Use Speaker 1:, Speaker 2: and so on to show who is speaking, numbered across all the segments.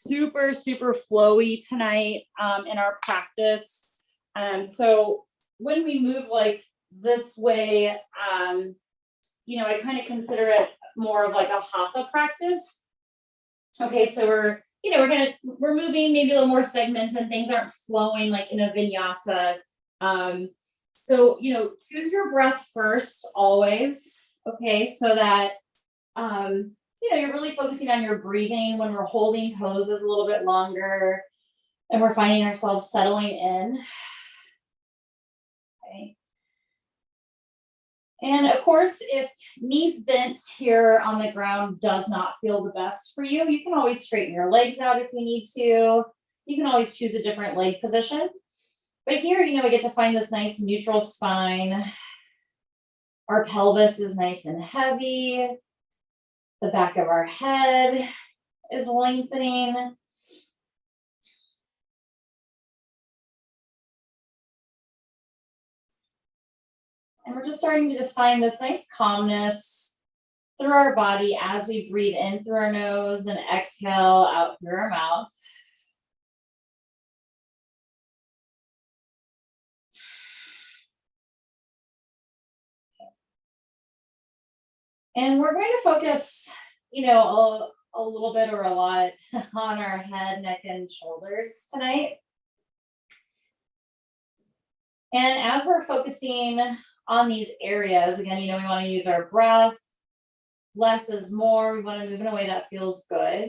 Speaker 1: super, super flowy tonight in our practice. So when we move like this way, I kind of consider it more of like a hatha practice. Okay, so we're moving maybe a little more segments and things aren't flowing like in a vinyasa. So choose your breath first always. Okay, so that you're really focusing on your breathing when we're holding poses a little bit longer and we're finding ourselves settling in. Okay. And of course, if knees bent here on the ground does not feel the best for you, you can always straighten your legs out if you need to. You can always choose a different leg position. But here, we get to find this nice neutral spine. Our pelvis is nice and heavy. The back of our head is lengthening. And we're just starting to just find this nice calmness through our body as we breathe in through our nose and exhale out through our mouth. And we're going to focus, a little bit or a lot on our head, neck, and shoulders tonight. And as we're focusing on these areas, again, we want to use our breath. Less is more. We want to move in a way that feels good.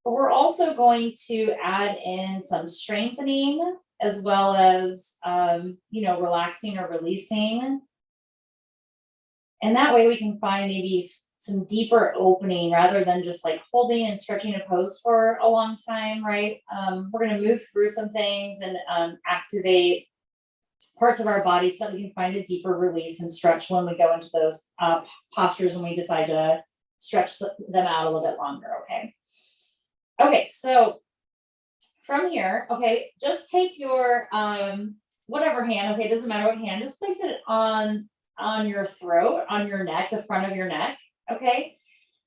Speaker 1: But we're also going to add in some strengthening as well as, relaxing or releasing. And that way we can find maybe some deeper opening rather than just like holding and stretching a pose for a long time, right? We're going to move through some things and activate parts of our body so that we can find a deeper release and stretch when we go into those postures when we decide to stretch them out a little bit longer, okay? Okay, so from here, okay, just take your whatever hand, okay, it doesn't matter what hand, just place it on your throat, on your neck, the front of your neck, okay?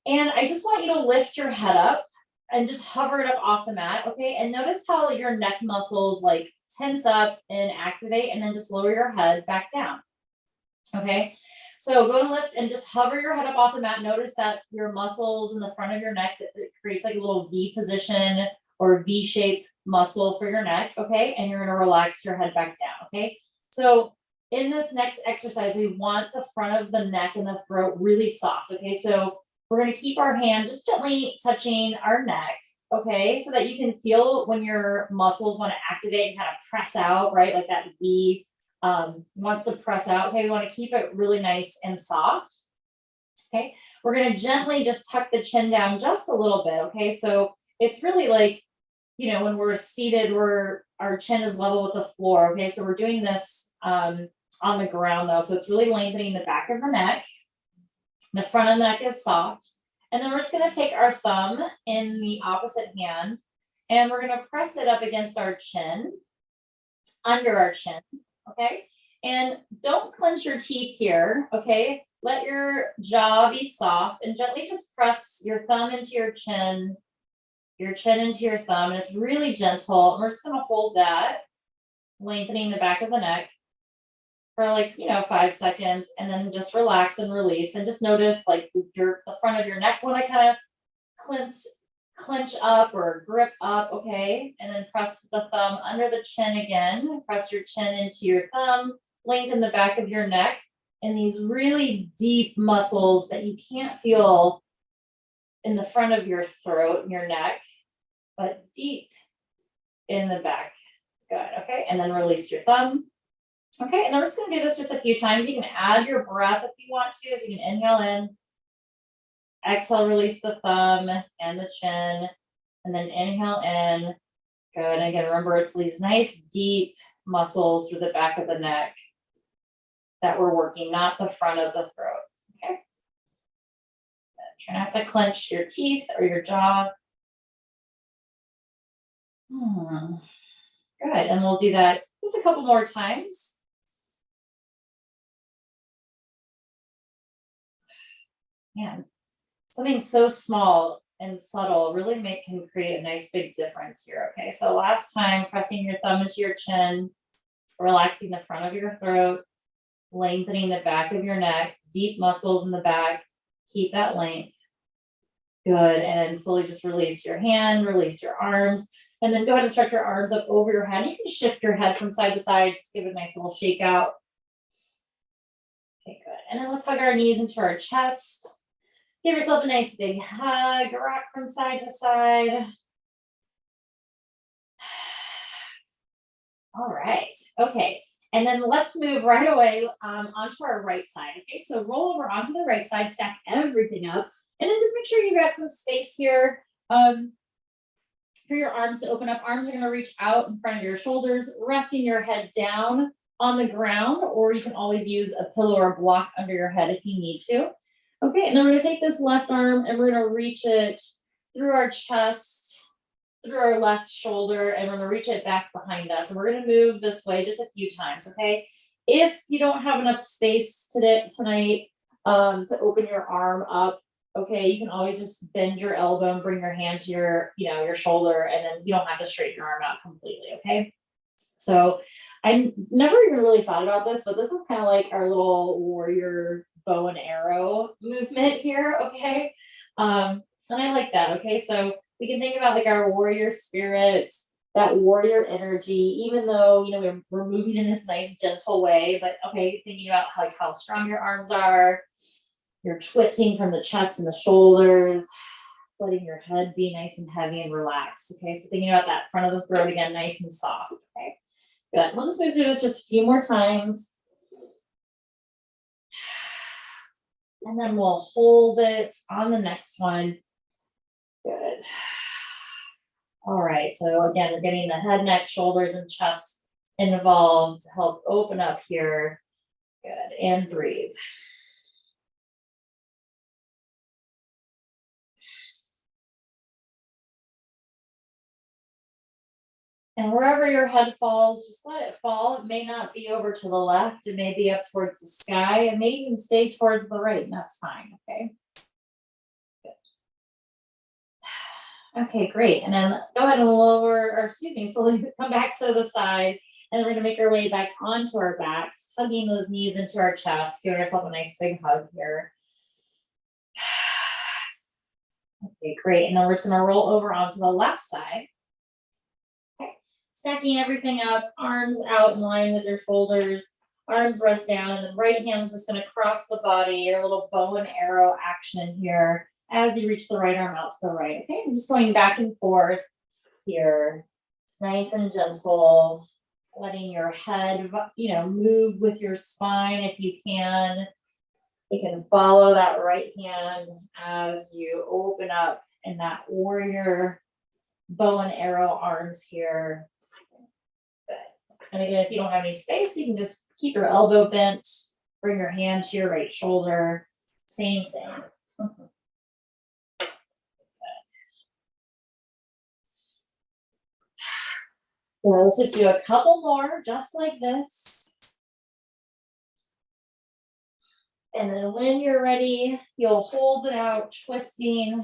Speaker 1: And I just want you to lift your head up and just hover it up off the mat, okay? And notice how your neck muscles like tense up and activate, and then just lower your head back down, okay? So go and lift and just hover your head up off the mat. Notice that your muscles in the front of your neck, that it creates like a little V position or V-shaped muscle for your neck, okay? And you're gonna relax your head back down, okay? So in this next exercise, we want the front of the neck and the throat really soft, okay? So we're gonna keep our hand just gently touching our neck, okay? So that you can feel when your muscles wanna activate and kind of press out, right? Like that V wants to press out. Okay, we want to keep it really nice and soft. Okay, we're going to gently just tuck the chin down just a little bit. Okay, so it's really like, when we're seated, our chin is level with the floor. Okay, so we're doing this on the ground though, so it's really lengthening the back of the neck. The front of the neck is soft. And then we're just going to take our thumb in the opposite hand and we're going to press it up against our chin, under our chin. Okay, and don't clench your teeth here, okay? Let your jaw be soft and gently just press your thumb into your chin into your thumb, and it's really gentle. And we're just gonna hold that, lengthening the back of the neck for 5 seconds, and then just relax and release. And just notice like the front of your neck when I kind of clench up or grip up, okay? And then press the thumb under the chin again. Press your chin into your thumb, lengthen the back of your neck, and these really deep muscles that you can't feel in the front of your throat and your neck, but deep in the back. Good, okay? And then release your thumb. Okay, and then we're just gonna do this just a few times. You can add your breath if you want to, so you can inhale in, exhale, release the thumb and the chin, and then inhale in. Good. And again, remember it's these nice deep muscles through the back of the neck that we're working, not the front of the throat. Okay. Try not to clench your teeth or your jaw. Good. And we'll do that just a couple more times. Man, something so small and subtle really can create a nice big difference here. Okay, so last time, pressing your thumb into your chin, relaxing the front of your throat, lengthening the back of your neck, deep muscles in the back. Keep that length. Good. And then slowly just release your hand, release your arms, and then go ahead and stretch your arms up over your head. You can shift your head from side to side, just give it a nice little shake out. Okay, good. And then let's hug our knees into our chest. Give yourself a nice big hug, rock from side to side. All right, okay. And then let's move right away onto our right side. Okay, so roll over onto the right side, stack everything up, and then just make sure you got some space here for your arms to open up. Arms are gonna reach out in front of your shoulders, resting your head down on the ground, or you can always use a pillow or a block under your head if you need to. Okay, and then we're gonna take this left arm and we're gonna reach it through our chest, through our left shoulder, and we're gonna reach it back behind us. And we're gonna move this way just a few times, okay? If you don't have enough space tonight to open your arm up, okay, you can always just bend your elbow and bring your hand to your shoulder, and then you don't have to straighten your arm out completely, okay? So I never even really thought about this, but this is kind of like our little warrior bow and arrow movement here, okay? And I like that, okay? So we can think about like our warrior spirit, that warrior energy, even though, we're moving in this nice, gentle way, but okay, thinking about how strong your arms are, you're twisting from the chest and the shoulders, letting your head be nice and heavy and relaxed, okay? So thinking about that front of the throat again, nice and soft, okay? Good, we'll just move through this just a few more times. And then we'll hold it on the next one. Good. All right, so again, we're getting the head, neck, shoulders, and chest involved to help open up here. Good, and breathe. And wherever your head falls, just let it fall. It may not be over to the left, it may be up towards the sky, it may even stay towards the right, and that's fine, okay? Okay, great. And then go ahead and slowly come back to the side. And then we're gonna make our way back onto our backs, hugging those knees into our chest, giving ourselves a nice big hug here. Okay, great. And then we're just gonna roll over onto the left side. Okay, stacking everything up, arms out in line with your shoulders, arms rest down, and the right hand's just gonna cross the body, your little bow and arrow action here as you reach the right arm out to the right. Okay, I'm just going back and forth here. It's nice and gentle, letting your head, move with your spine if you can. You can follow that right hand as you open up in that warrior bow and arrow arms here. Good. And again, if you don't have any space, you can just keep your elbow bent, bring your hand to your right shoulder. Same thing. Yeah, let's just do a couple more, just like this. And then when you're ready, you'll hold it out, twisting,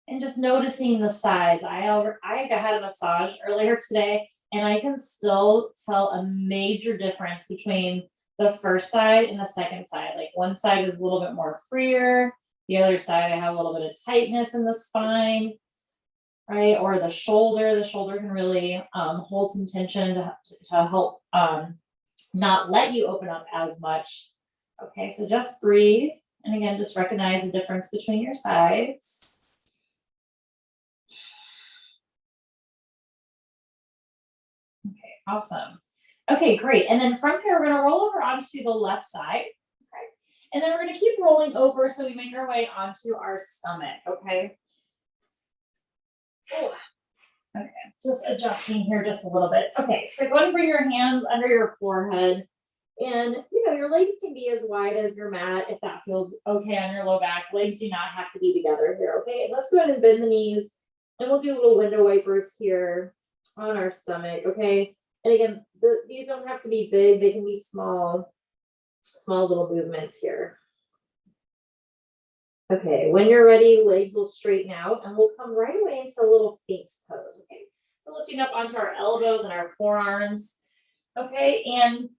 Speaker 1: and just noticing the sides. I had a massage earlier today, and I can still tell a major difference between the first side and the second side. Like one side is a little bit more freer, the other side I have a little bit of tightness in the spine, right? Or the shoulder can really hold some tension to help not let you open up as much. Okay, so just breathe. And again, just recognize the difference between your sides. Okay, awesome. Okay, great. And then from here, we're going to roll over onto the left side. Okay. And then we're going to keep rolling over so we make our way onto our stomach. Okay. Ooh. Okay, just adjusting here just a little bit. Okay, so go ahead and bring your hands under your forehead. And your legs can be as wide as your mat if that feels okay on your low back. Legs do not have to be together here, okay? Let's go ahead and bend the knees, and we'll do little window wipers here on our stomach, okay? And again, these don't have to be big. They can be small little movements here. Okay, when you're ready, legs will straighten out and we'll come right away into a little Sphinx pose, okay? So lifting up onto our elbows and our forearms, okay? And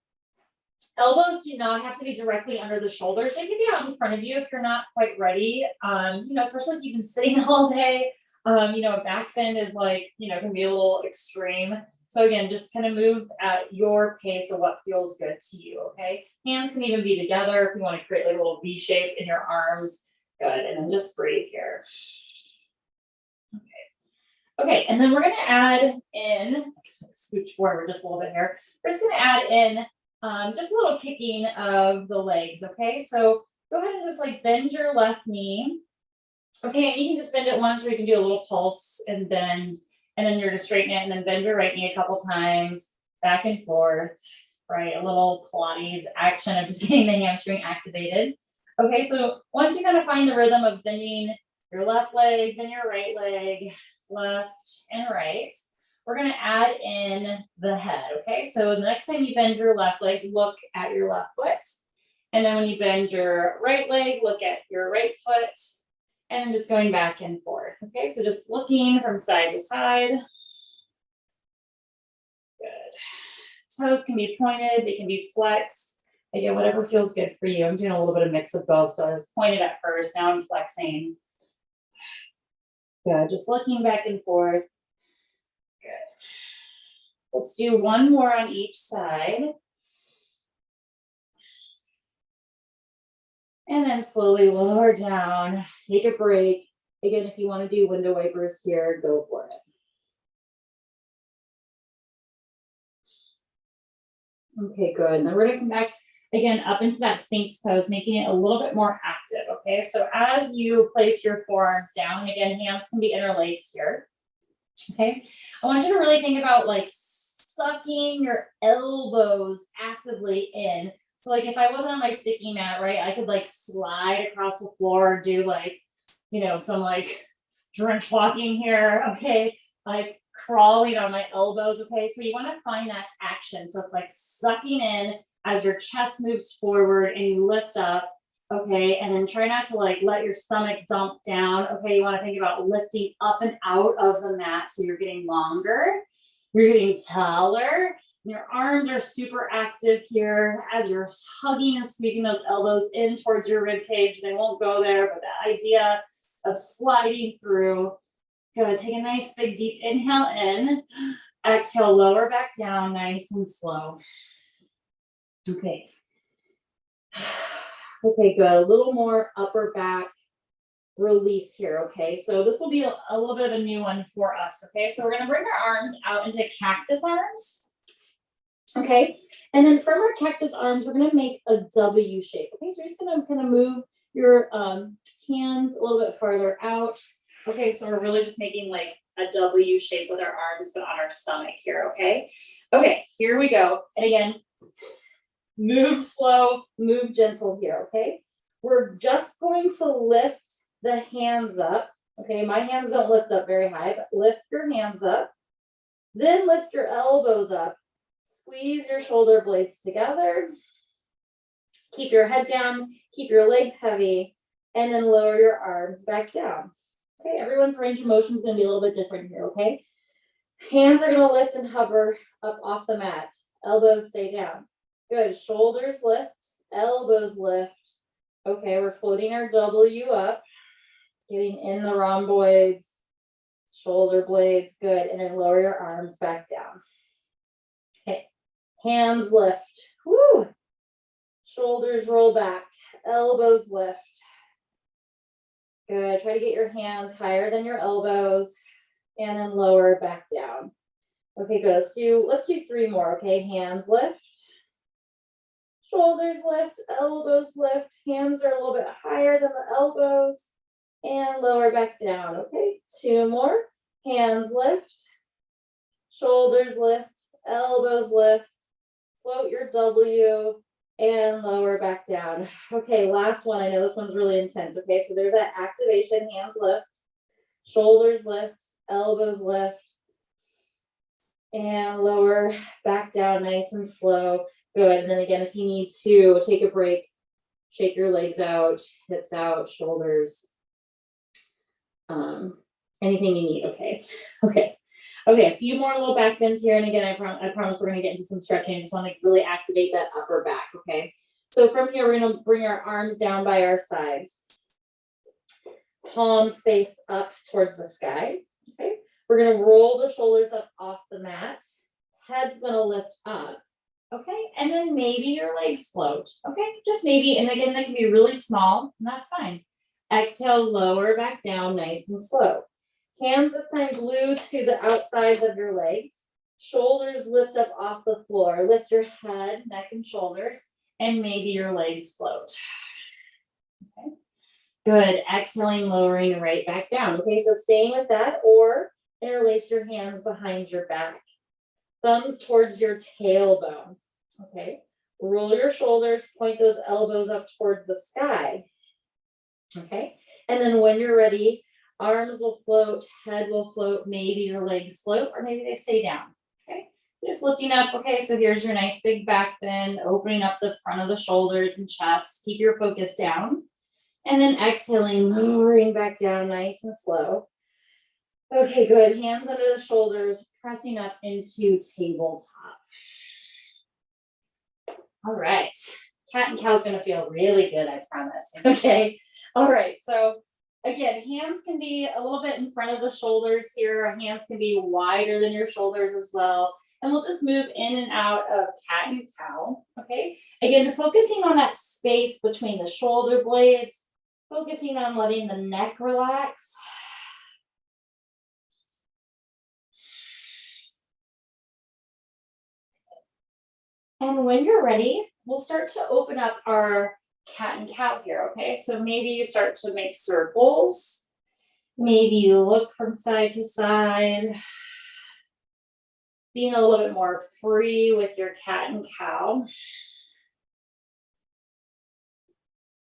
Speaker 1: elbows do not have to be directly under the shoulders. They can be out in front of you if you're not quite ready, especially if you've been sitting all day. A back bend is like, can be a little extreme. So again, just kind of move at your pace of what feels good to you, okay? Hands can even be together if you want to create like a little V shape in your arms. Good, and then just breathe here. Okay, and then we're gonna add in, scooch forward just a little bit here. We're just gonna add in just a little kicking of the legs, okay? So go ahead and just like bend your left knee. Okay, and you can just bend it once or you can do a little pulse and bend, and then you're gonna straighten it and then bend your right knee a couple times, back and forth, right? A little Pilates action of just getting the hamstring activated. Okay, so once you kind of find the rhythm of bending your left leg, then your right leg, left and right, we're going to add in the head. Okay, so the next time you bend your left leg, look at your left foot. And then when you bend your right leg, look at your right foot. And just going back and forth. Okay, so just looking from side to side. Good. Toes can be pointed, they can be flexed. Again, whatever feels good for you. I'm doing a little bit of mix of both. So I was pointed at first, now I'm flexing. Good, just looking back and forth. Good. Let's do one more on each side. And then slowly lower down, take a break. Again, if you want to do window wipers here, go for it. Okay, good. And then we're gonna come back again up into that Sphinx pose, making it a little bit more active, okay? So as you place your forearms down, again, hands can be interlaced here, okay? I want you to really think about like sucking your elbows actively in. So like if I wasn't on my sticky mat, right, I could like slide across the floor, do like, some like drench walking here, okay? Like crawling on my elbows, okay? So you want to find that action. So it's like sucking in as your chest moves forward and you lift up, okay? And then try not to like let your stomach dump down, okay? You want to think about lifting up and out of the mat so you're getting longer, you're getting taller. Your arms are super active here as you're hugging and squeezing those elbows in towards your rib cage. They won't go there, but the idea of sliding through. Good. Take a nice big deep inhale in. Exhale, lower back down, nice and slow. Okay. Okay, good. A little more upper back release here, okay? So this will be a little bit of a new one for us, okay? So we're gonna bring our arms out into cactus arms. Okay, and then from our cactus arms, we're gonna make a W shape. Okay, so we're just gonna kind of move your hands a little bit farther out. Okay, so we're really just making like a W shape with our arms, but on our stomach here, okay? Okay, here we go. And again, move slow, move gentle here, okay? We're just going to lift the hands up. Okay, my hands don't lift up very high, but lift your hands up. Then lift your elbows up. Squeeze your shoulder blades together. Keep your head down, keep your legs heavy, and then lower your arms back down. Okay, everyone's range of motion is going to be a little bit different here, okay? Hands are going to lift and hover up off the mat. Elbows stay down. Good, shoulders lift, elbows lift. Okay, we're floating our W up, getting in the rhomboids, shoulder blades, good, and then lower your arms back down. Okay, hands lift, woo! Shoulders roll back, elbows lift. Good, try to get your hands higher than your elbows and then lower back down. Okay, good, let's do 3 more, okay? Hands lift, shoulders lift, elbows lift, hands are a little bit higher than the elbows and lower back down, okay? 2 more, hands lift, shoulders lift, elbows lift, float your W and lower back down. Okay, last one. I know this one's really intense. Okay, so there's that activation, hands lift, shoulders lift, elbows lift, and lower back down nice and slow. Good. And then again, if you need to take a break, Shake your legs out, hips out, shoulders, anything you need. Okay. Okay. Okay. A few more little back bends here. And again, I promise we're going to get into some stretching. I just want to really activate that upper back. Okay. So from here, we're going to bring our arms down by our sides. Palms face up towards the sky. Okay. We're going to roll the shoulders up off the mat. Head's going to lift up. Okay. And then maybe your legs float. Okay. Just maybe. And again, that can be really small, and that's fine. Exhale, lower back down, nice and slow. Hands this time glued to the outsides of your legs. Shoulders lift up off the floor. Lift your head, neck, and shoulders, and maybe your legs float. Okay. Good. Exhaling, lowering right back down. Okay, so staying with that, or interlace your hands behind your back. Thumbs towards your tailbone. Okay. Roll your shoulders, point those elbows up towards the sky. Okay. And then when you're ready, arms will float, head will float, maybe your legs float, or maybe they stay down. Okay. Just lifting up. Okay. So here's your nice big back bend, opening up the front of the shoulders and chest. Keep your focus down. And then exhaling, lowering back down, nice and slow. Okay, good. Hands under the shoulders, pressing up into tabletop. All right. Cat and cow is going to feel really good, I promise. Okay. All right. So again, hands can be a little bit in front of the shoulders here. Hands can be wider than your shoulders as well. And we'll just move in and out of cat and cow. Okay. Again, focusing on that space between the shoulder blades, focusing on letting the neck relax. And when you're ready, we'll start to open up our cat and cow here, okay? So maybe you start to make circles. Maybe you look from side to side. Being a little bit more free with your cat and cow.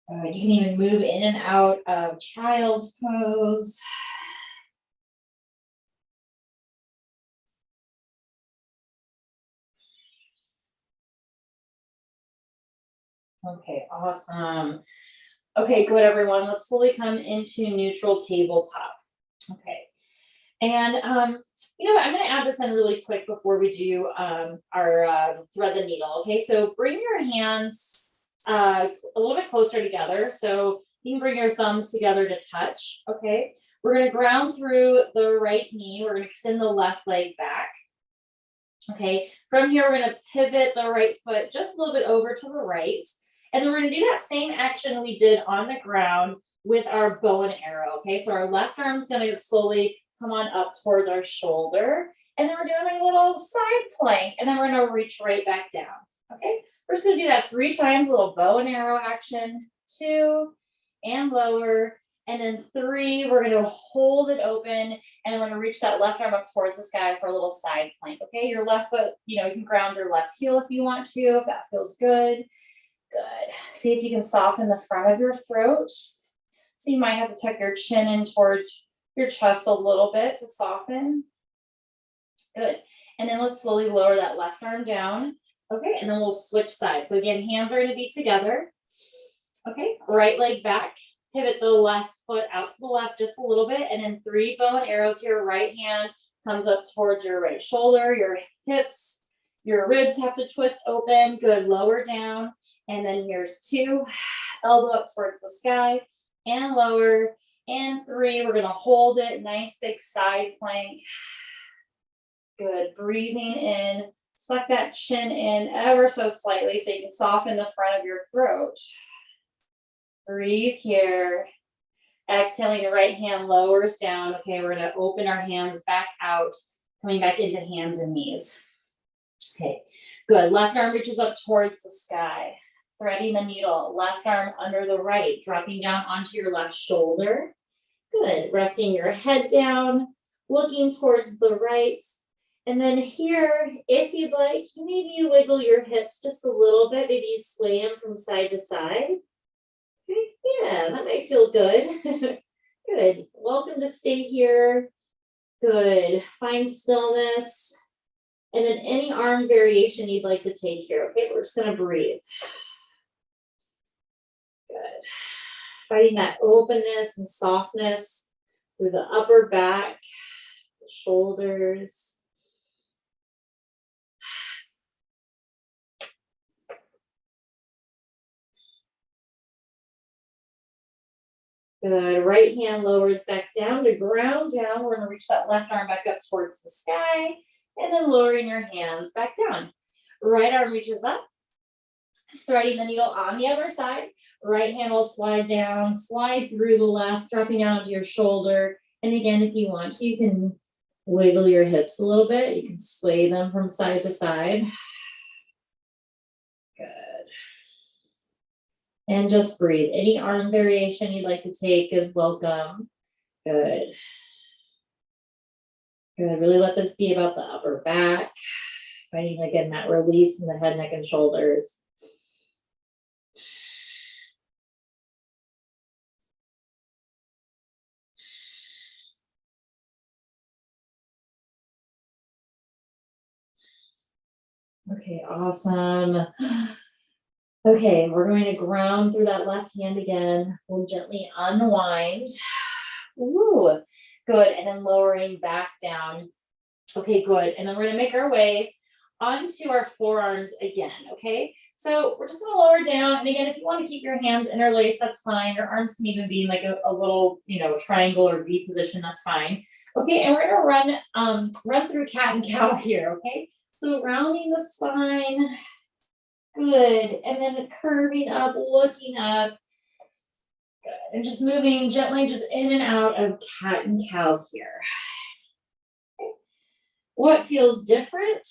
Speaker 1: You can even move in and out of child's pose. Okay, awesome. Okay, good, everyone. Let's slowly come into neutral tabletop. Okay. And, you know what, I'm going to add this in really quick before we do our thread the needle. Okay, so bring your hands a little bit closer together. So you can bring your thumbs together to touch. Okay, we're going to ground through the right knee. We're going to extend the left leg back. Okay, from here, we're going to pivot the right foot just a little bit over to the right. And then we're going to do that same action we did on the ground with our bow and arrow. Okay, so our left arm is going to slowly come on up towards our shoulder. And then we're doing a little side plank. And then we're going to reach right back down. Okay, we're just going to do that 3 times, a little bow and arrow action. 2 and lower. And then 3, we're going to hold it open. And we're going to reach that left arm up towards the sky for a little side plank. Okay, your left foot, you know, you can ground your left heel if you want to, if that feels good. Good. See if you can soften the front of your throat. So you might have to tuck your chin in towards your chest a little bit to soften. Good. And then let's slowly lower that left arm down. Okay, and then we'll switch sides. So again, hands are going to be together. Okay, right leg back. Pivot the left foot out to the left just a little bit. And then 3 bow and arrows here. Right hand comes up towards your right shoulder, your hips, your ribs have to twist open. Good, lower down. And then here's 2, elbow up towards the sky and lower. And 3, we're going to hold it. Nice big side plank. Good, breathing in. Suck that chin in ever so slightly so you can soften the front of your throat. Breathe here. Exhaling, your right hand lowers down. Okay, we're going to open our hands back out, coming back into hands and knees. Okay, good. Left arm reaches up towards the sky. Threading the needle, left arm under the right, dropping down onto your left shoulder. Good, resting your head down, looking towards the right. And then here, if you'd like, maybe you wiggle your hips just a little bit. Maybe you sway them from side to side. Okay, yeah, that might feel good. Good, welcome to stay here. Good, find stillness. And then any arm variation you'd like to take here. Okay, we're just gonna breathe. Finding that openness and softness through the upper back, the shoulders. Good. Right hand lowers back down to ground down. We're going to reach that left arm back up towards the sky and then lowering your hands back down. Right arm reaches up, threading the needle on the other side. Right hand will slide down, slide through the left, dropping down onto your shoulder. And again, if you want to, you can wiggle your hips a little bit. You can sway them from side to side. Good. And just breathe. Any arm variation you'd like to take is welcome. Good. Good. Really let this be about the upper back. Finding again that release in the head, neck, and shoulders. Okay, awesome. Okay, we're going to ground through that left hand again. We'll gently unwind. Ooh, good. And then lowering back down. Okay, good. And then we're going to make our way onto our forearms again. Okay, so we're just going to lower down. And again, if you want to keep your hands interlaced, that's fine. Your arms can even be in like a little, triangle or V position. That's fine. Okay, and we're going to run through cat and cow here. Okay, so rounding the spine. Good. And then curving up, looking up. Good. And just moving gently just in and out of cat and cow here. What feels different?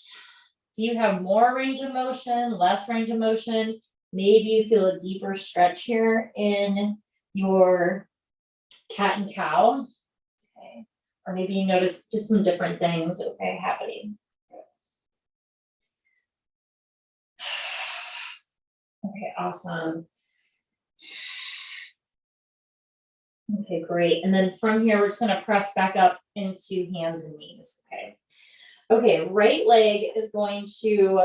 Speaker 1: Do you have more range of motion, less range of motion? Maybe you feel a deeper stretch here in your cat and cow. Okay. Or maybe you notice just some different things, okay, happening. Okay, awesome. Okay, great. And then from here, we're just going to press back up into hands and knees. Okay. Okay, right leg is going to,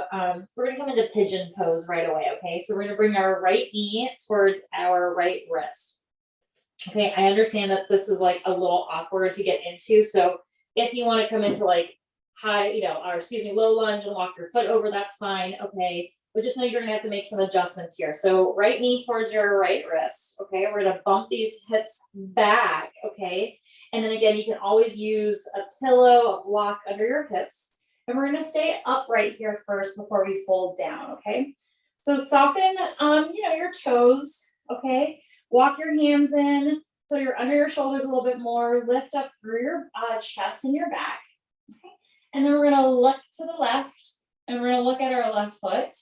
Speaker 1: we're going to come into pigeon pose right away. Okay, so we're going to bring our right knee towards our right wrist. Okay, I understand that this is like a little awkward to get into. So if you want to come into like low lunge and walk your foot over, that's fine. Okay. But just know you're going to have to make some adjustments here. So right knee towards your right wrist. Okay. We're going to bump these hips back. Okay. And then again, you can always use a pillow, a block under your hips. And we're going to stay upright here first before we fold down. Okay. So soften, your toes. Okay. Walk your hands in. So you're under your shoulders a little bit more. Lift up through your chest and your back. Okay. And then we're going to look to the left and we're going to look at our left foot.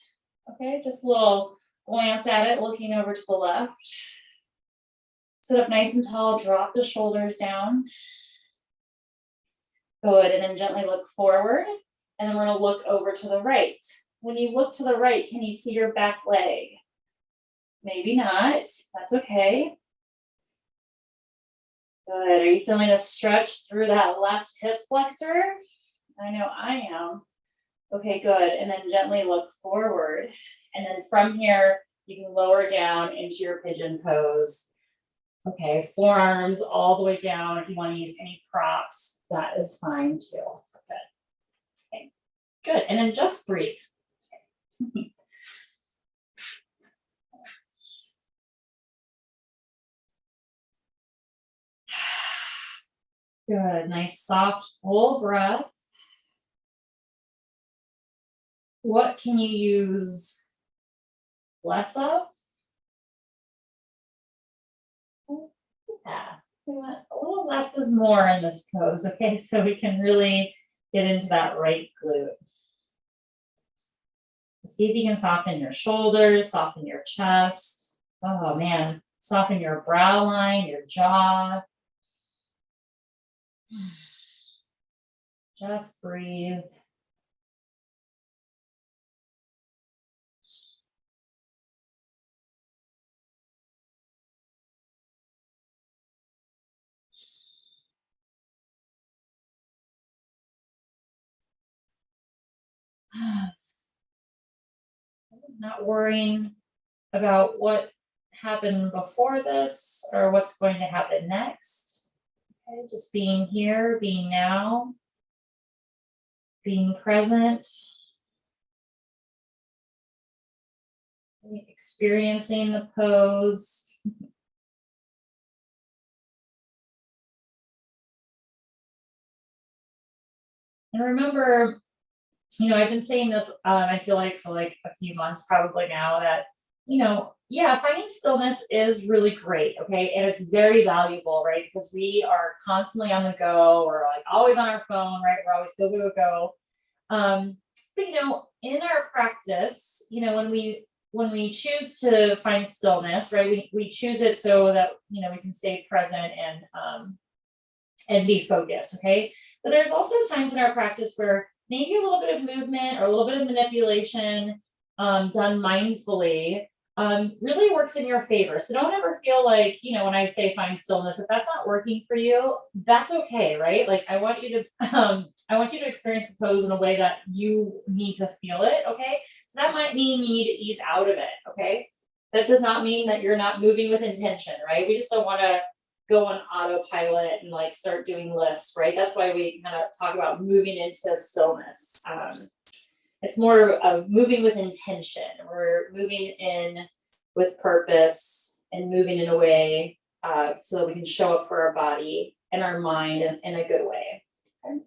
Speaker 1: Okay, just a little glance at it, looking over to the left. Sit up nice and tall, drop the shoulders down. Good, and then gently look forward. And then we're going to look over to the right. When you look to the right, can you see your back leg? Maybe not, that's okay. Good, are you feeling a stretch through that left hip flexor? I know I am. Okay, good. And then gently look forward. And then from here, you can lower down into your pigeon pose. Okay, forearms all the way down. If you want to use any props, that is fine too. Okay, good. And then just breathe. Good, nice, soft, full breath. What can you use less of? Yeah, a little less is more in this pose, okay? So we can really get into that right glute. See if you can soften your shoulders, soften your chest. Oh man, soften your brow line, your jaw. Just breathe. Not worrying about what happened before this or what's going to happen next. Okay, just being here, being now, being present, experiencing the pose. And remember, I've been saying this, I feel like for like a few months probably now that, yeah, finding stillness is really great, okay? And it's very valuable, right? Because we are constantly on the go, we're like always on our phone, right? We're always go, go, go. But in our practice, when we choose to find stillness, right? We choose it so that we can stay present and be focused, okay? But there's also times in our practice where maybe a little bit of movement or a little bit of manipulation done mindfully really works in your favor. So don't ever feel like, when I say find stillness, if that's not working for you, that's okay, right? Like I want you to experience the pose in a way that you need to feel it, okay? So that might mean you need to ease out of it, okay? That does not mean that you're not moving with intention, right? We just don't want to go on autopilot and like start doing lists, right? That's why we kind of talk about moving into stillness. It's more of moving with intention. We're moving in with purpose and moving in a way so that we can show up for our body and our mind in a good way. Okay.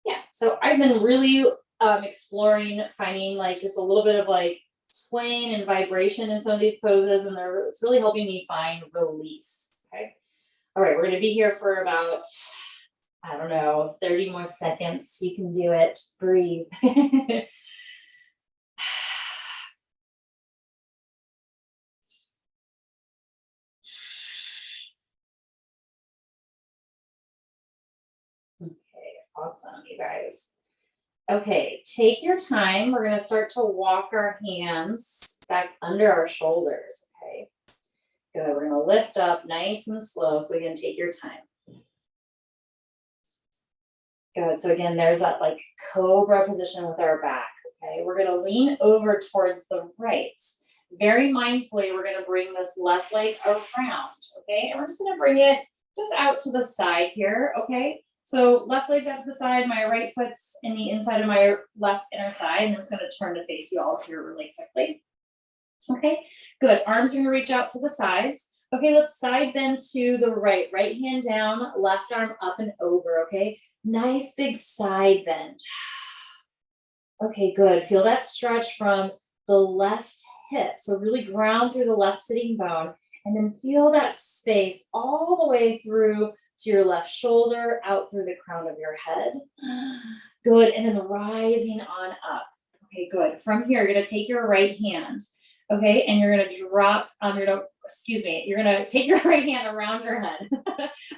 Speaker 1: Yeah, so I've been really exploring, finding like just a little bit of like swaying and vibration in some of these poses, and it's really helping me find release. Okay. All right, we're going to be here for about, I don't know, 30 more seconds. You can do it. Breathe. Okay, awesome, you guys. Okay, take your time. We're going to start to walk our hands back under our shoulders. Okay, good. We're going to lift up nice and slow. So again, take your time. Good. So again, there's that like cobra position with our back. Okay, we're going to lean over towards the right. Very mindfully, we're going to bring this left leg around. Okay, and we're just going to bring it just out to the side here. Okay, so left leg's out to the side, my right foot's in the inside of my left inner thigh, and it's going to turn to face you all here really quickly. Okay, good. Arms are going to reach out to the sides. Okay, let's side bend to the right. Right hand down, left arm up and over. Okay, nice big side bend. Okay, good. Feel that stretch from the left hip. So really ground through the left sitting bone, and then feel that space all the way through to your left shoulder, out through the crown of your head. Good, and then rising on up. Okay, good. From here, you're gonna take your right hand, okay, and you're gonna drop, you're gonna take your right hand around your head.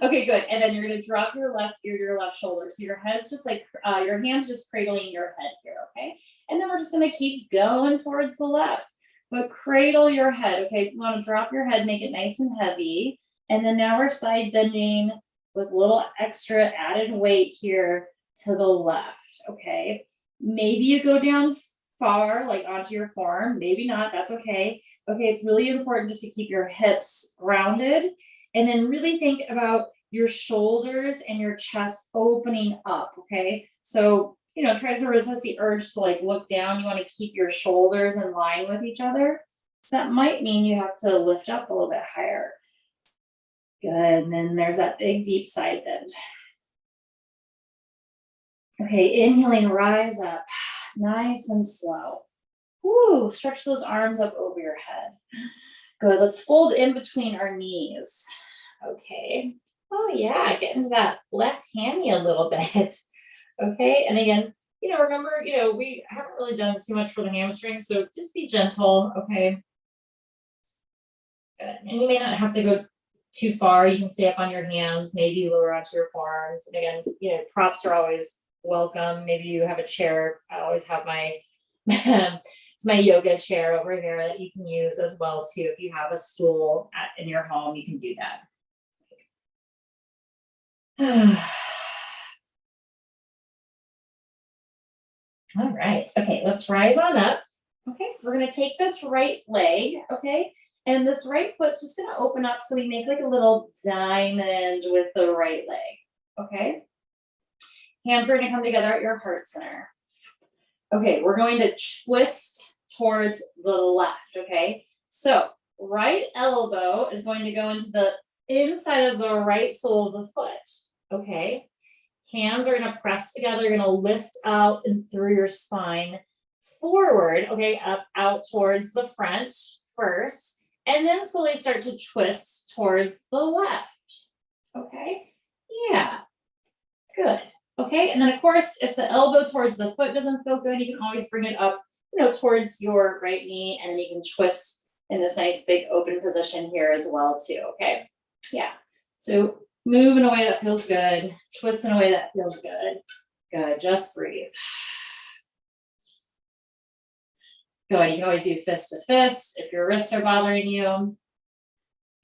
Speaker 1: Okay, good. And then you're gonna drop your left ear to your left shoulder. So your head's just like, your hand's just cradling your head here, okay? And then we're just gonna keep going towards the left, but cradle your head, okay? You wanna drop your head, make it nice and heavy. And then now we're side bending with a little extra added weight here to the left, okay? Maybe you go down far, like onto your forearm, maybe not, that's okay. Okay, it's really important just to keep your hips grounded and then really think about your shoulders and your chest opening up, okay? So, try to resist the urge to like look down. You want to keep your shoulders in line with each other. So that might mean you have to lift up a little bit higher. Good, and then there's that big deep side bend. Okay, inhaling, rise up, nice and slow. Woo, stretch those arms up over your head. Good, let's fold in between our knees. Okay, oh yeah, get into that left hammy a little bit. Okay, and again, remember, we haven't really done too much for the hamstring, so just be gentle, okay? Good, and you may not have to go too far. You can stay up on your hands, maybe lower onto your forearms. And again, props are always welcome. Maybe you have a chair. I always have my it's my yoga chair over here that you can use as well too. If you have a stool in your home, you can do that. All right. Okay, let's rise on up. Okay, we're going to take this right leg, okay, And this right foot's just gonna open up, so we make like a little diamond with the right leg, okay? Hands are gonna come together at your heart center. Okay, we're going to twist towards the left, okay? So right elbow is going to go into the inside of the right sole of the foot, okay? Hands are gonna press together, you're gonna lift out and through your spine forward, okay, up, out towards the front first, and then slowly start to twist towards the left, okay? Yeah, good. Okay, and then of course, if the elbow towards the foot doesn't feel good, you can always bring it up, towards your right knee, and then you can twist in this nice big open position here as well too, okay? Yeah, so move in a way that feels good, twist in a way that feels good. Good, just breathe. Good, you can always do fist to fist if your wrists are bothering you.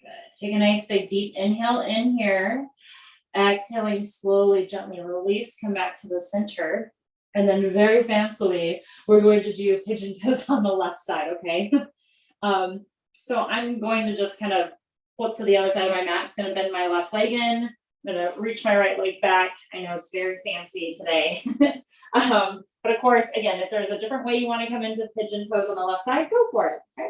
Speaker 1: Good, take a nice big deep inhale in here. Exhaling slowly, gently release, come back to the center. And then very fancily, we're going to do pigeon pose on the left side, okay? So I'm going to just kind of flip to the other side of my mat. I'm just gonna bend my left leg in. I'm gonna reach my right leg back. I know it's very fancy today. But of course, again, if there's a different way you wanna come into pigeon pose on the left side, go for it, okay?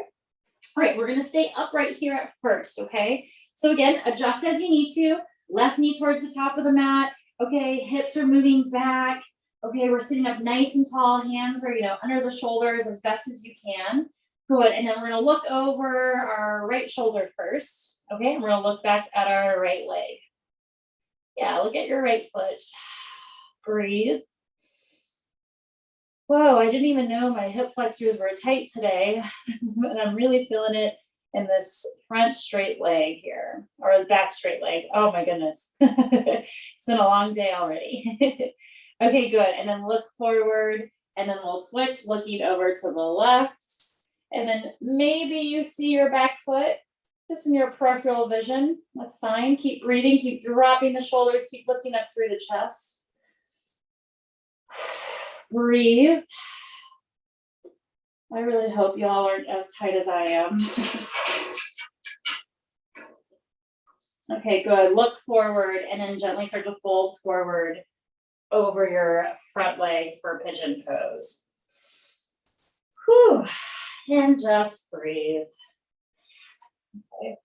Speaker 1: All right, we're gonna stay upright here at first, okay? So again, adjust as you need to. Left knee towards the top of the mat. Okay, hips are moving back. Okay, we're sitting up nice and tall. Hands are, under the shoulders as best as you can. Good, and then we're gonna look over our right shoulder first. Okay, and we're gonna look back at our right leg. Yeah, look at your right foot. Breathe. Whoa, I didn't even know my hip flexors were tight today, but I'm really feeling it in this front straight leg here, or back straight leg. Oh my goodness. It's been a long day already. Okay, good. And then look forward, and then we'll switch looking over to the left. And then maybe you see your back foot just in your peripheral vision. That's fine. Keep breathing, keep dropping the shoulders, keep lifting up through the chest. Breathe. I really hope y'all aren't as tight as I am. Okay, good. Look forward and then gently start to fold forward over your front leg for pigeon pose. Whew. And just breathe. Okay.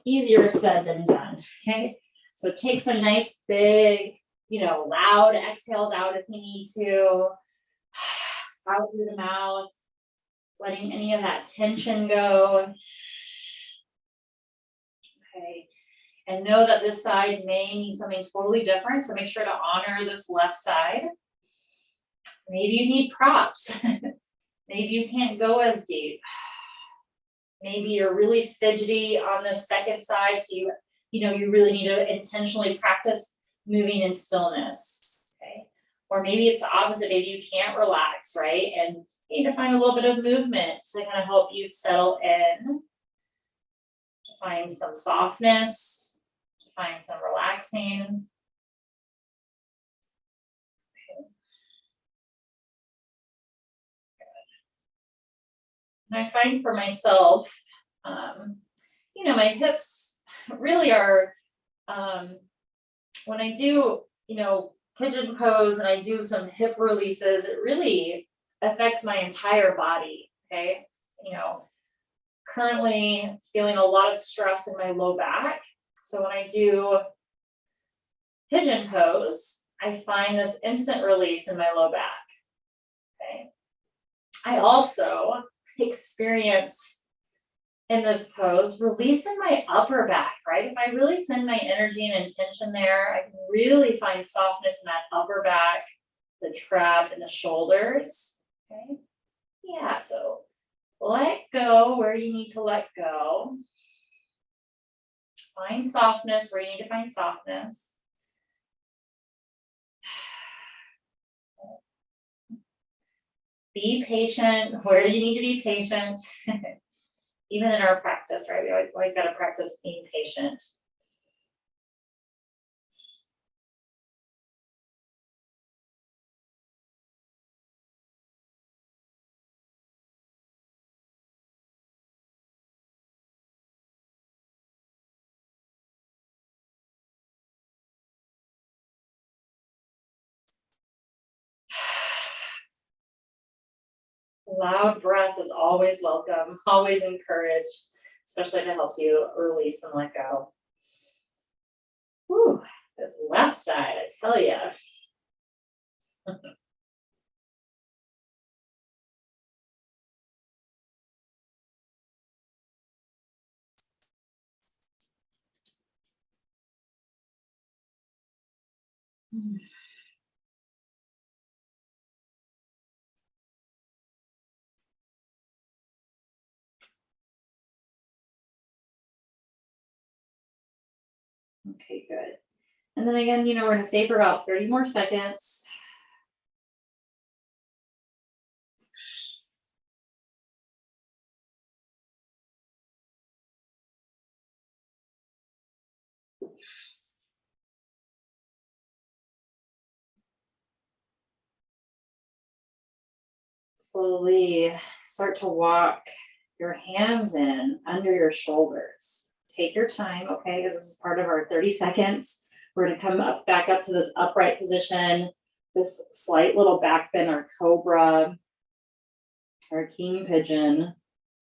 Speaker 1: Easier said than done. Okay. So take some nice big, loud exhales out if you need to. Out through the mouth, letting any of that tension go. Okay. And know that this side may need something totally different, so make sure to honor this left side. Maybe you need props. Maybe you can't go as deep. Maybe you're really fidgety on the second side, so you really need to intentionally practice moving in stillness. Okay. Or maybe it's the opposite. Maybe you can't relax, right? And you need to find a little bit of movement to kind of help you settle in, to find some softness, to find some relaxing. And I find for myself, my hips really are, when I do, pigeon pose and I do some hip releases, it really affects my entire body, okay? Currently feeling a lot of stress in my low back. So when I do pigeon pose, I find this instant release in my low back, okay? I also experience in this pose, release in my upper back, right? If I really send my energy and intention there, I can really find softness in that upper back, the trap, and the shoulders, okay? Yeah, so let go where you need to let go. Find softness where you need to find softness. Be patient where you need to be patient. Even in our practice, right? We always got to practice being patient. Loud breath is always welcome, always encouraged, especially if it helps you release and let go. Whew, this left side, I tell you. Okay, good. And then again, we're gonna stay for about 30 more seconds. Slowly start to walk your hands in under your shoulders. Take your time, okay? Because this is part of our 30 seconds. We're gonna come up back up to this upright position, this slight little back bend or cobra or king pigeon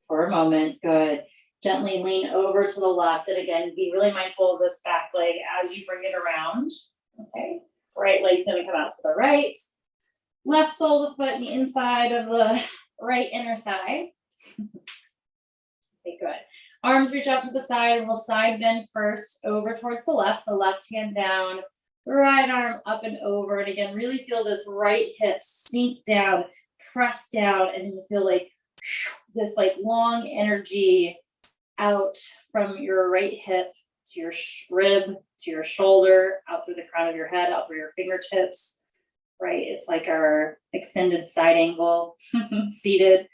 Speaker 1: for a moment. Good. Gently lean over to the left. And again, be really mindful of this back leg as you bring it around. Okay. Right leg's gonna come out to the right. Left sole of the foot, the inside of the right inner thigh. Okay, good. Arms reach out to the side, and we'll side bend first over towards the left. So left hand down, right arm up and over. And again, really feel this right hip sink down, press down, and you feel like this like long energy out from your right hip to your rib, to your shoulder, out through the crown of your head, out through your fingertips. Right, it's like our extended side angle, seated.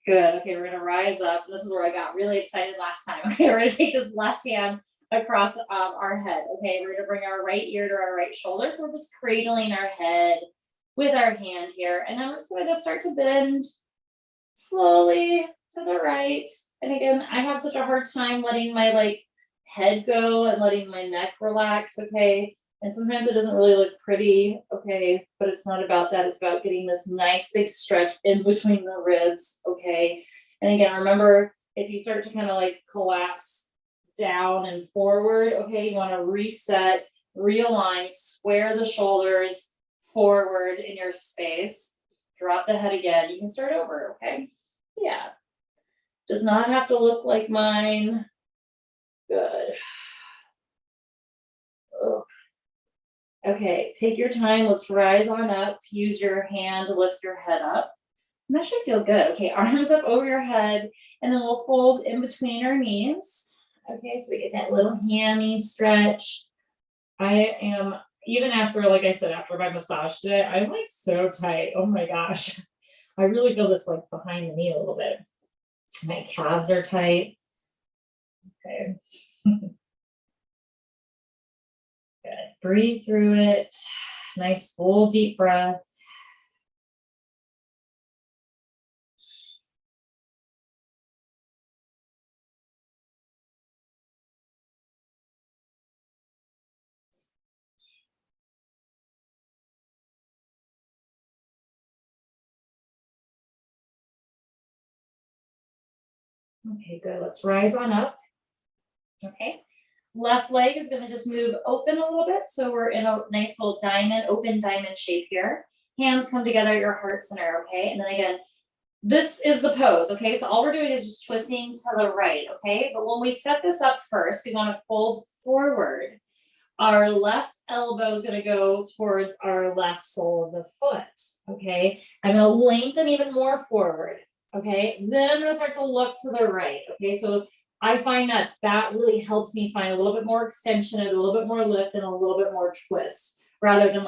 Speaker 1: Good. Okay, we're gonna rise up. This is where I got really excited last time. Okay, we're gonna take this left hand across our head. Okay, we're gonna bring our right ear to our right shoulder. So we're just cradling our head with our hand here. And then we're just gonna start to bend slowly to the right. And again, I have such a hard time letting my head go and letting my neck relax, okay? And sometimes it doesn't really look pretty, okay? But it's not about that. It's about getting this nice big stretch in between the ribs, okay? And again, remember, if you start to kind of collapse down and forward, okay, you want to reset, realign, square the shoulders forward in your space, drop the head again. You can start over, okay? Yeah. Does not have to look like mine. Good. Oh. Okay, take your time. Let's rise on up. Use your hand to lift your head up. And that should feel good. Okay, arms up over your head, and then we'll fold in between our knees. Okay, so we get that little hammy stretch. I am, even after, like I said, after my massage today, I'm so tight. Oh my gosh. I really feel this behind the knee a little bit. My calves are tight. Okay. Good. Breathe through it. Nice full deep breath. Okay, good. Let's rise on up. Okay. Left leg is going to just move open a little bit. So we're in a nice little diamond, open diamond shape here. Hands come together at your heart center, okay? And then again, this is the pose, okay? So all we're doing is just twisting to the right, okay? But when we set this up first, we want to fold forward. Our left elbow is going to go towards our left sole of the foot, okay? I'm going to lengthen even more forward, okay? Then I'm going to start to look to the right, okay? So I find that really helps me find a little bit more extension and a little bit more lift and a little bit more twist rather than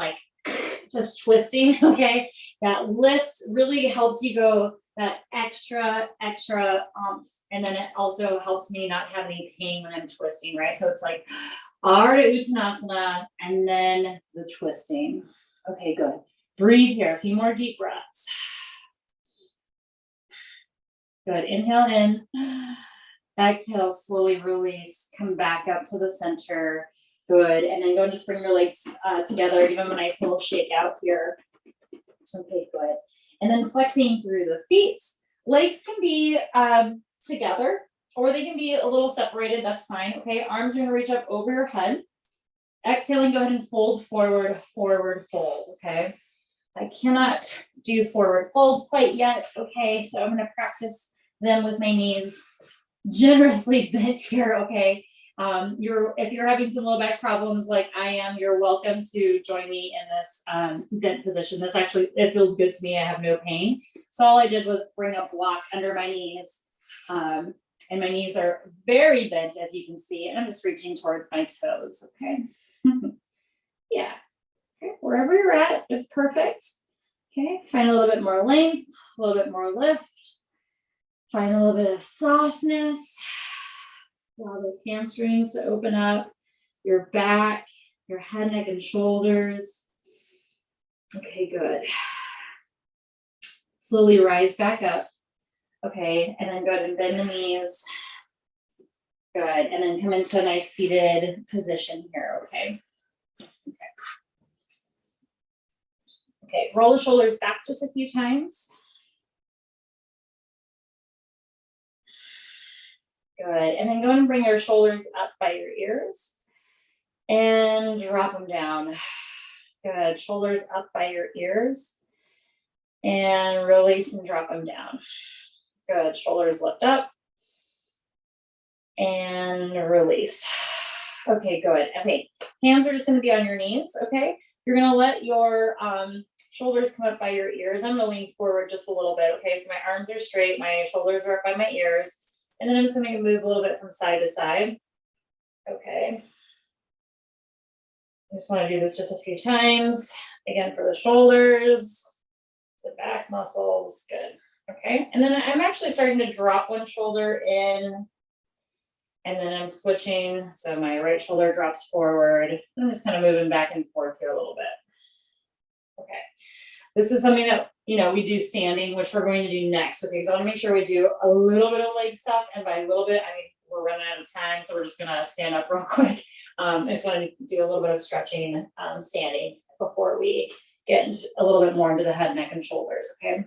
Speaker 1: just twisting, okay? That lift really helps you go that extra and then it also helps me not have any pain when I'm twisting, right? So it's Ardha Uttanasana and then the twisting. Okay, good. Breathe here, a few more deep breaths. Good, inhale in. Exhale, slowly release, come back up to the center. Good, and then go and just bring your legs together, give them a nice little shake out here. Okay, good. And then flexing through the feet. Legs can be together, or they can be a little separated, that's fine, okay? Arms are gonna reach up over your head. Exhaling, go ahead and fold forward, forward fold, okay? I cannot do forward folds quite yet, okay? So I'm gonna practice them with my knees generously bent here, okay? If you're having some low back problems like I am, you're welcome to join me in this bent position. This actually, it feels good to me. I have no pain. So all I did was bring a block under my knees. And my knees are very bent, as you can see, and I'm just reaching towards my toes, okay? Yeah, okay. Wherever you're at is perfect. Okay, find a little bit more length, a little bit more lift. Find a little bit of softness. Allow those hamstrings to open up, your back, your head, neck, and shoulders. Okay, good. Slowly rise back up. Okay, and then go ahead and bend the knees. Good, and then come into a nice seated position here, okay? Okay, roll the shoulders back just a few times. Good, and then go ahead and bring your shoulders up by your ears and drop them down. Good, shoulders up by your ears and release and drop them down. Good, shoulders lift up and release. Okay, good. Okay, hands are just gonna be on your knees, okay? You're gonna let your shoulders come up by your ears. I'm gonna lean forward just a little bit, okay? So my arms are straight, my shoulders are up by my ears. And then I'm just gonna move a little bit from side to side. Okay. I just wanna do this just a few times. Again, for the shoulders, the back muscles, good. Okay, and then I'm actually starting to drop one shoulder in, and then I'm switching, so my right shoulder drops forward. I'm just kind of moving back and forth here a little bit. Okay, this is something that, you know, we do standing, which we're going to do next, okay? Because I want to make sure we do a little bit of leg stuff, and by a little bit, I mean, we're running out of time, so we're just gonna stand up real quick. I just want to do a little bit of stretching standing before we get into a little bit more into the head, neck, and shoulders, okay?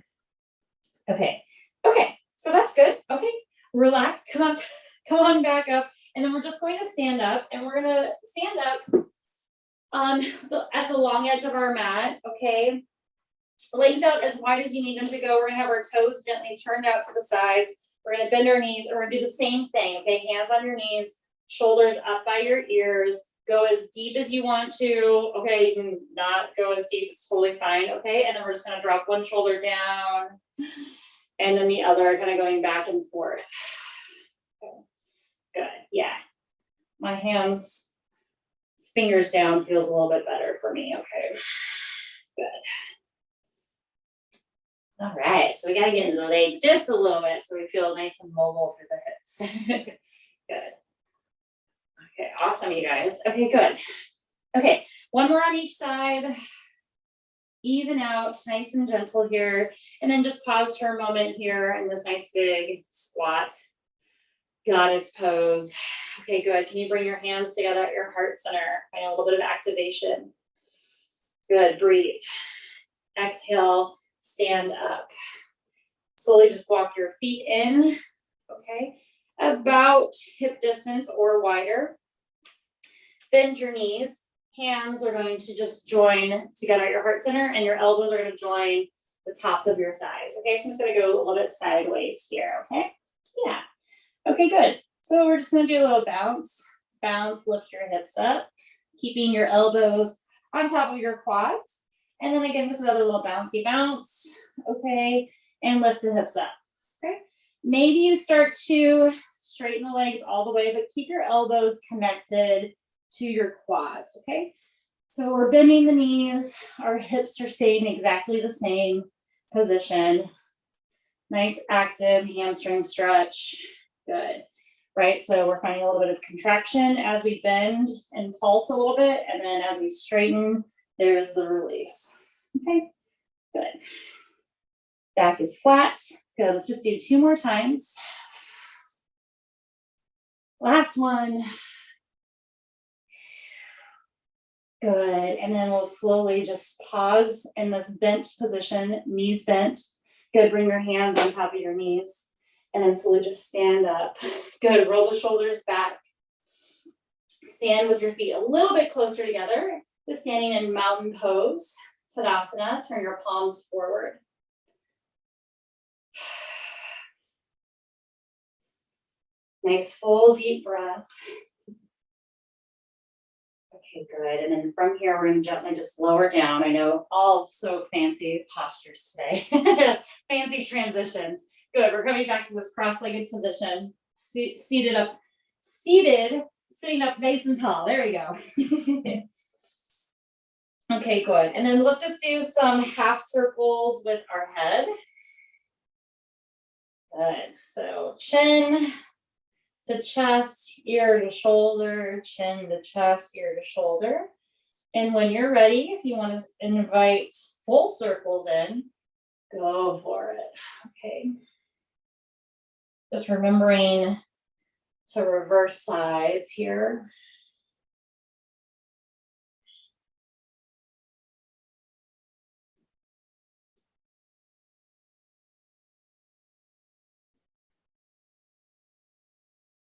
Speaker 1: Okay, so that's good. Okay, relax, come on back up, and then we're just going to stand up, and we're gonna stand up at the long edge of our mat, okay? Legs out as wide as you need them to go. We're gonna have our toes gently turned out to the sides. We're gonna bend our knees, and we're gonna do the same thing, okay? Hands on your knees, shoulders up by your ears. Go as deep as you want to, okay? You can not go as deep, it's totally fine, okay? And then we're just gonna drop one shoulder down, and then the other kind of going back and forth. Okay. Good, yeah. My hands, fingers down feels a little bit better for me, okay? Good. All right, so we gotta get into the legs just a little bit so we feel nice and mobile through the hips. Good. Okay, awesome, you guys. Okay, good. Okay, one more on each side. Even out, nice and gentle here. And then just pause for a moment here in this nice big squat. Goddess pose. Okay, good. Can you bring your hands together at your heart center? Find a little bit of activation. Good, breathe. Exhale, stand up. Slowly just walk your feet in, okay? About hip distance or wider. Bend your knees. Hands are going to just join together at your heart center, and your elbows are going to join the tops of your thighs. Okay, so I'm just going to go a little bit sideways here. Okay, yeah. Okay, good. So we're just going to do a little bounce. Bounce, lift your hips up, keeping your elbows on top of your quads. And then again, just another little bouncy bounce. Okay, and lift the hips up. Okay, maybe you start to straighten the legs all the way, but keep your elbows connected to your quads, okay? So we're bending the knees, our hips are staying exactly the same position. Nice active hamstring stretch, good, right? So we're finding a little bit of contraction as we bend and pulse a little bit, and then as we straighten, there's the release, okay? Good. Back is flat, good, let's just do 2 more times. Last one. Good, and then we'll slowly just pause in this bent position, knees bent. Good, bring your hands on top of your knees. And then slowly just stand up. Good, roll the shoulders back. Stand with your feet a little bit closer together. Just standing in mountain pose, Tadasana. Turn your palms forward. Nice full deep breath. Okay, good. And then from here, we're going to gently just lower down. I know all so fancy postures today. Fancy transitions. Good. We're coming back to this cross-legged position. Seated, sitting up nice and tall. There we go. Okay, good. And then let's just do some half circles with our head. Good. So chin to chest, ear to shoulder, chin to chest, ear to shoulder. And when you're ready, if you want to invite full circles in, go for it. Okay. Just remembering to reverse sides here.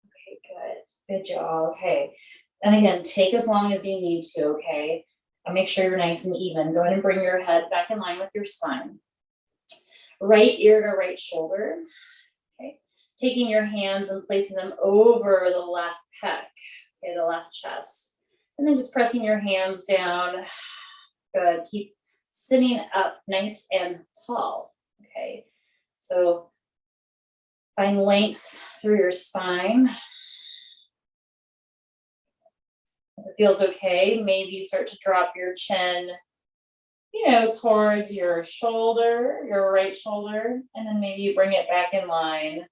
Speaker 1: Okay, good. Good job. Okay. And again, take as long as you need to, okay? Make sure you're nice and even. Go ahead and bring your head back in line with your spine. Right ear to right shoulder. Okay. Taking your hands and placing them over the left pec, okay, the left chest. And then just pressing your hands down. Good. Keep sitting up nice and tall. Okay. So find length through your spine. If it feels okay, maybe start to drop your chin, towards your shoulder, your right shoulder, and then maybe bring it back in line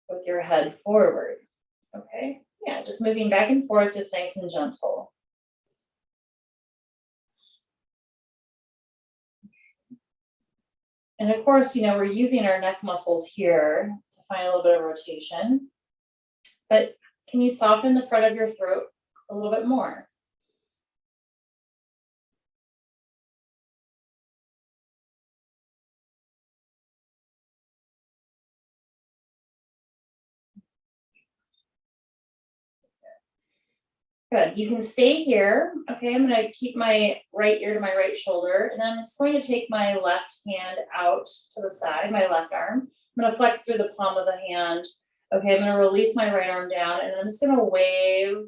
Speaker 1: with your head forward. Okay. Yeah, just moving back and forth, just nice and gentle. And of course, we're using our neck muscles here to find a little bit of rotation. But can you soften the front of your throat a little bit more? Good. You can stay here. Okay, I'm going to keep my right ear to my right shoulder, and then I'm just going to take my left hand out to the side, my left arm. I'm going to flex through the palm of the hand. Okay, I'm going to release my right arm down, and I'm just going to wave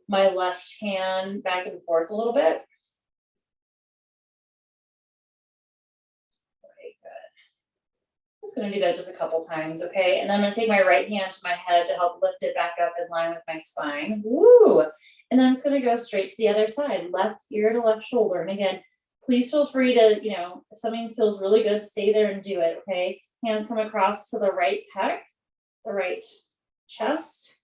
Speaker 1: my left hand back and forth a little bit. Okay, good. Just going to do that just a couple times, okay? And then I'm going to take my right hand to my head to help lift it back up in line with my spine. Woo! And then I'm just going to go straight to the other side, left ear to left shoulder. And again, please feel free to, if something feels really good, stay there and do it, okay? Hands come across to the right pec, the right chest.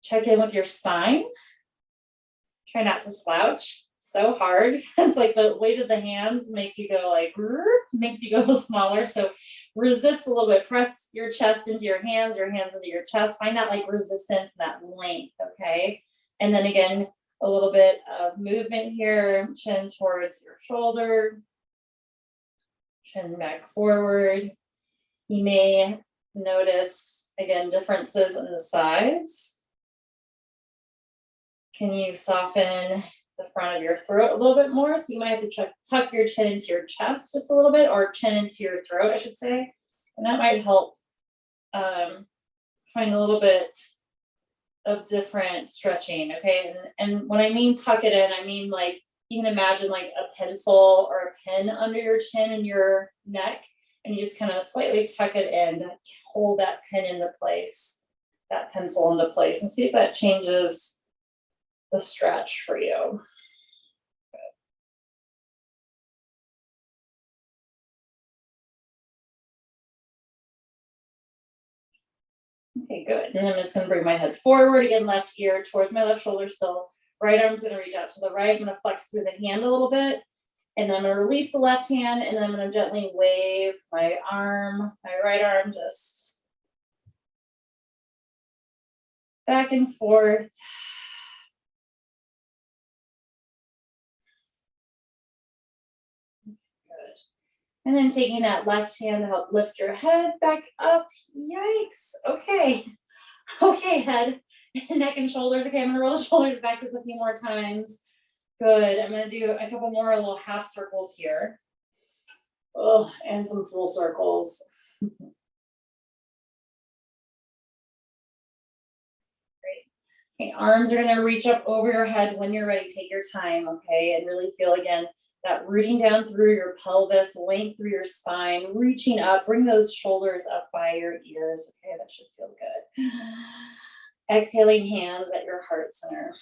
Speaker 1: Check in with your spine. Try not to slouch. So hard. It's like the weight of the hands make you go like, makes you go smaller. So resist a little bit. Press your chest into your hands into your chest. Find that like resistance, that length, okay? And then again, a little bit of movement here. Chin towards your shoulder. Chin back forward. You may notice, again, differences in the sides. Can you soften the front of your throat a little bit more? So you might have to tuck your chin into your chest just a little bit, or chin into your throat, I should say. And that might help find a little bit of different stretching, okay? And when I mean tuck it in, I mean like, you can imagine like a pencil or a pin under your chin and your neck, and you just kind of slightly tuck it in to hold that pin into place, that pencil into place, and see if that changes the stretch for you. Okay, good. And then I'm just going to bring my head forward again, left ear towards my left shoulder still. Right arm's going to reach out to the right. I'm going to flex through the hand a little bit. And then I'm going to release the left hand, and then I'm going to gently wave my arm, my right arm, just back and forth. And then taking that left hand to help lift your head back up. Yikes. Okay. Okay, head, neck and shoulders. Okay, I'm gonna roll the shoulders back just a few more times. Good. I'm gonna do a couple more little half circles here. Oh, and some full circles. Okay, arms are gonna reach up over your head when you're ready. Take your time, okay? And really feel again that rooting down through your pelvis, length through your spine, reaching up, bring those shoulders up by your ears. Okay, that should feel good. Exhaling, hands at your heart center.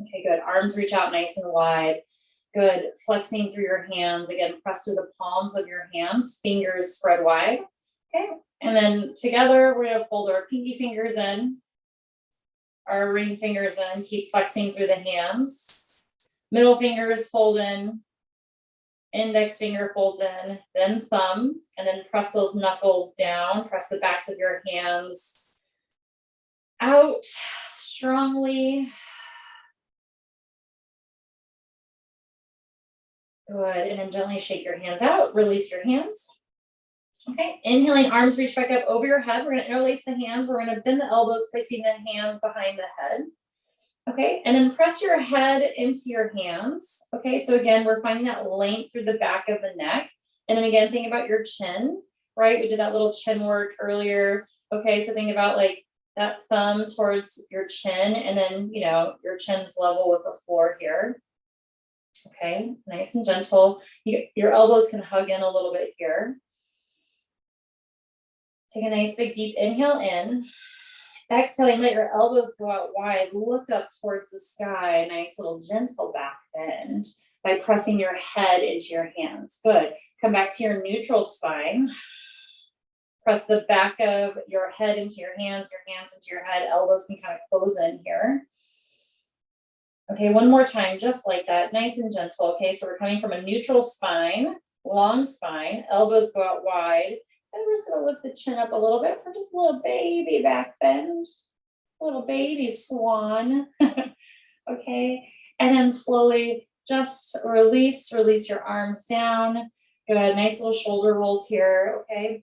Speaker 1: Okay, good. Arms reach out nice and wide. Good. Flexing through your hands. Again, press through the palms of your hands, fingers spread wide. Okay, and then together we're gonna fold our pinky fingers in, our ring fingers in, keep flexing through the hands. Middle fingers fold in, index finger folds in, then thumb, and then press those knuckles down, press the backs of your hands out strongly. Good, and then gently shake your hands out, release your hands. Okay, inhaling, arms reach back up over your head. We're gonna interlace the hands. We're gonna bend the elbows, placing the hands behind the head. Okay, and then press your head into your hands. Okay, so again, we're finding that length through the back of the neck. And then again, think about your chin, right? We did that little chin work earlier. Okay, so think about like that thumb towards your chin, and then, you know, your chin's level with the floor here. Okay, nice and gentle. Your elbows can hug in a little bit here. Take a nice big deep inhale in. Exhaling, let your elbows go out wide. Look up towards the sky. Nice little gentle back bend by pressing your head into your hands. Good. Come back to your neutral spine. Press the back of your head into your hands into your head. Elbows can kind of close in here. Okay, one more time, just like that, nice and gentle. Okay, so we're coming from a neutral spine, long spine, elbows go out wide. And we're just gonna lift the chin up a little bit for just a little baby back bend, a little baby swan. Okay, and then slowly just release your arms down. Good, nice little shoulder rolls here, okay?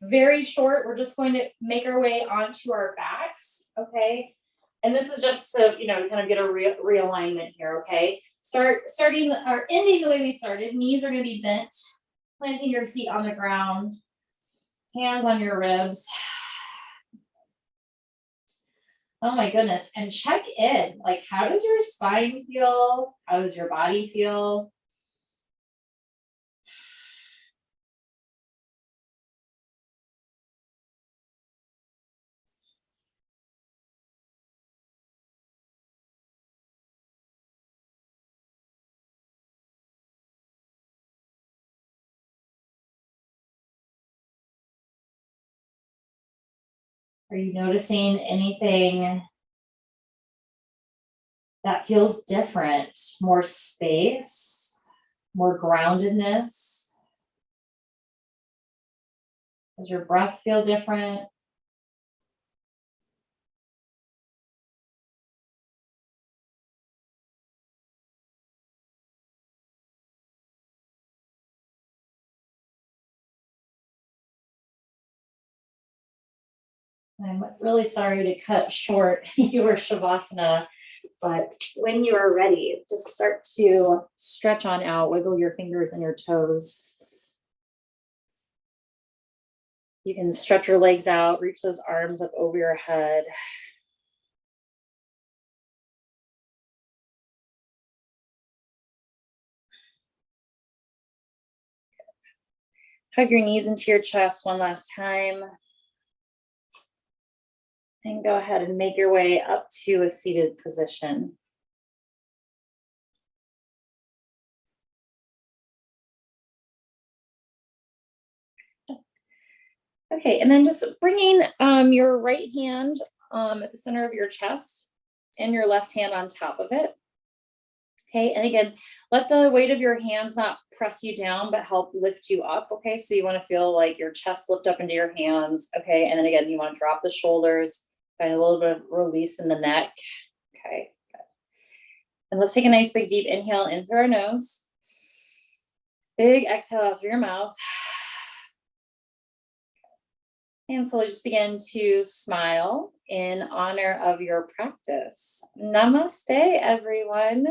Speaker 1: Very short, we're just going to make our way onto our backs, okay? And this is just so, you know, kind of get a realignment here, okay? Starting or ending the way we started, knees are gonna be bent. Planting your feet on the ground, hands on your ribs. Oh my goodness. And check in. Like, how does your spine feel? How does your body feel? Are you noticing anything that feels different? More space, more groundedness? Does your breath feel different? I'm really sorry to cut short your Shavasana, but when you are ready, just start to stretch on out, wiggle your fingers and your toes. You can stretch your legs out, reach those arms up over your head. Hug your knees into your chest one last time. And go ahead and make your way up to a seated position. Okay, and then just bringing your right hand at the center of your chest and your left hand on top of it. Okay, and again, let the weight of your hands not press you down, but help lift you up. Okay, so you want to feel like your chest lift up into your hands. Okay, and then again, you want to drop the shoulders, find a little bit of release in the neck. Okay, good. And let's take a nice big deep inhale in through our nose. Big exhale out through your mouth. And slowly just begin to smile in honor of your practice. Namaste, everyone.